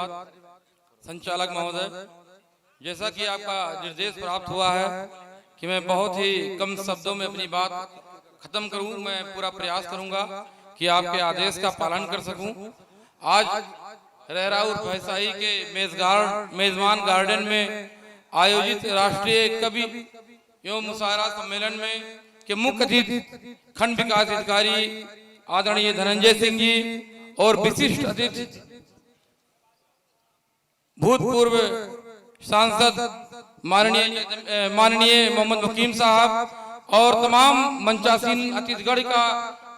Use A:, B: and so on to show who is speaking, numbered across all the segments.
A: संचालक महोदय, जैसा कि आपका निर्देश प्राप्त हुआ है कि मैं बहुत ही कम शब्दों में अपनी बात खत्म करूं, मैं पूरा प्रयास करूंगा कि आपके आदेश का पालन कर सकूं। आज रहराउर फैसाई के मेजबान गार्डन में आयोजित राष्ट्रीय कवि एवं मुशायरा सम्मेलन में के मुख्य अतिथि खंड विकास अधिकारी आदरणीय धनंजय सिंह जी और विशिष्ट अतिथि भूतपूर्व सांसद माननीय मोहम्मद मुकीम साहब और तमाम मंचासीन अतिथिगण का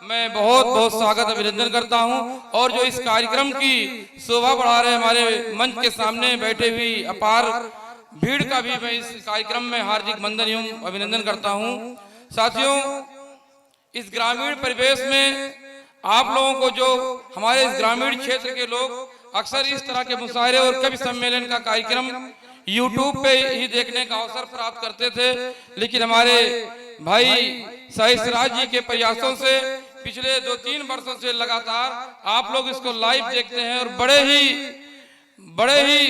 A: मैं बहुत बहुत स्वागत अभिनंदन करता हूं। और जो इस कार्यक्रम की शोभा बढ़ा रहे हमारे मंच के सामने बैठे हुई अपार भीड़ का भी मैं इस कार्यक्रम में हार्दिक वंदन एवं अभिनंदन करता हूं। साथियों, इस ग्रामीण परिवेश में आप लोगों को जो हमारे इस ग्रामीण क्षेत्र के लोग अक्सर इस तरह के मुशायरे और कवि सम्मेलन का कार्यक्रम YouTube पे ही देखने का अवसर प्राप्त करते थे, लेकिन हमारे भाई साई सिराज जी के प्रयासों से पिछले 2-3 वर्षों से लगातार आप लोग इसको लाइव देखते हैं और बड़े ही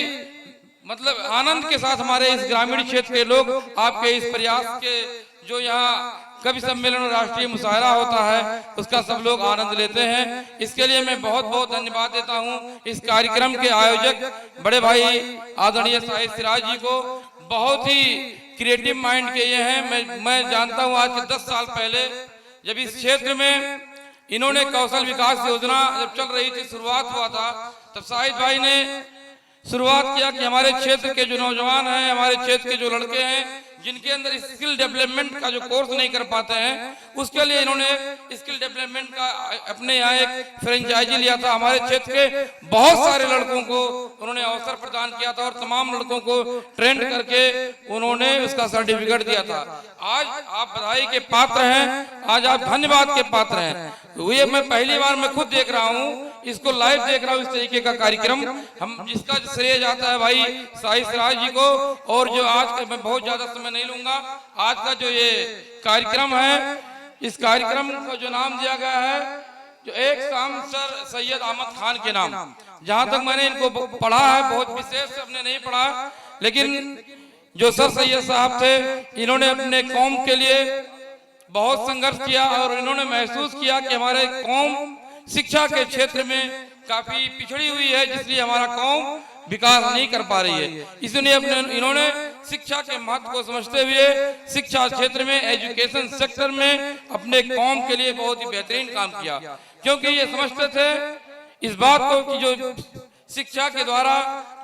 A: मतलब आनंद के साथ हमारे इस ग्रामीण क्षेत्र के लोग आपके इस प्रयास के जो यहाँ कवि सम्मेलन और राष्ट्रीय मुशायरा होता है उसका सब लोग आनंद लेते हैं। इसके लिए मैं बहुत बहुत धन्यवाद देता हूं इस कार्यक्रम के आयोजक बड़े भाई आदरणीय साई सिराज जी को। बहुत ही क्रिएटिव माइंड के ये हैं। मैं जानता हूं आज से 10 साल पहले जब इस क्षेत्र में इन्होंने कौशल विकास योजना जब चल रही थी, शुरुआत हुआ था, तब साहिद भाई ने शुरुआत किया कि हमारे क्षेत्र के जो नौजवान हैं, हमारे क्षेत्र के जो लड़के हैं जिनके अंदर स्किल डेवलपमेंट का जो कोर्स नहीं कर पाते हैं, उसके लिए इन्होंने स्किल डेवलपमेंट का अपने यहाँ एक फ्रेंचाइजी लिया था। हमारे क्षेत्र के बहुत सारे लड़कों को उन्होंने अवसर प्रदान किया था और तमाम लड़कों को ट्रेन करके उन्होंने उसका सर्टिफिकेट दिया था। आज आप बधाई के पात्र हैं, आज आप धन्यवाद के पात्र हैं। ये मैं पहली बार मैं खुद देख रहा हूँ, इसको लाइव देख रहा हूँ, इस तरीके का कार्यक्रम हम जिसका श्रेय जाता है भाई साई सिराज जी को। और जो आज का, मैं बहुत ज्यादा समय नहीं लूंगा, आज का जो ये कार्यक्रम है, इस कार्यक्रम को जो नाम दिया गया है जो एक शाम सर सैयद अहमद खान के नाम, जहां तक मैंने इनको पढ़ा है, बहुत विशेष से हमने नहीं पढ़ा, लेकिन जो सर सैयद साहब थे इन्होंने अपने कौम के लिए बहुत संघर्ष किया और इन्होंने महसूस किया कि हमारे कौम शिक्षा के क्षेत्र में काफी पिछड़ी हुई है, जिसलिए हमारा कौम विकास नहीं कर पा रही है। इसलिए इन्होंने शिक्षा के महत्व को समझते हुए शिक्षा क्षेत्र में, एजुकेशन सेक्टर में अपने कौम के लिए बहुत ही बेहतरीन काम किया, क्योंकि ये समझते थे इस बात को कि जो शिक्षा के द्वारा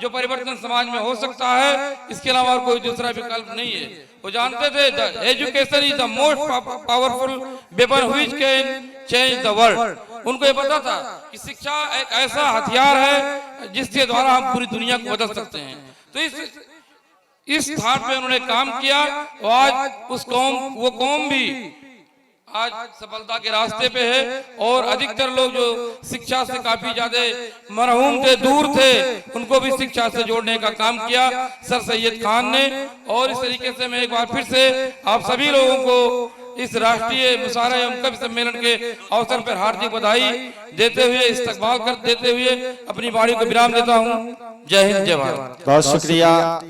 A: जो परिवर्तन समाज में हो सकता है, इसके अलावा कोई दूसरा विकल्प नहीं है। वो जानते थे education is the most powerful weapon which can change the world. उनको ये पता था कि शिक्षा एक ऐसा हथियार है जिसके द्वारा हम पूरी दुनिया को बदल सकते हैं। तो इस थाट पे उन्होंने काम किया और आज वो कौम भी आज सफलता के रास्ते पे है। और अधिकतर लोग जो शिक्षा से काफी ज्यादा मरहूम थे, दूर थे, उनको भी शिक्षा से जोड़ने का काम किया सर सैयद खान ने। और इस तरीके से मैं एक बार फिर से आप सभी लोगों को इस राष्ट्रीय मुशायरा एवं कवि सम्मेलन के अवसर पर हार्दिक बधाई देते हुए, इस्तकबाल कर देते हुए अपनी वाणी को विराम देता हूँ। जय हिंद, जय भारत।
B: बहुत शुक्रिया।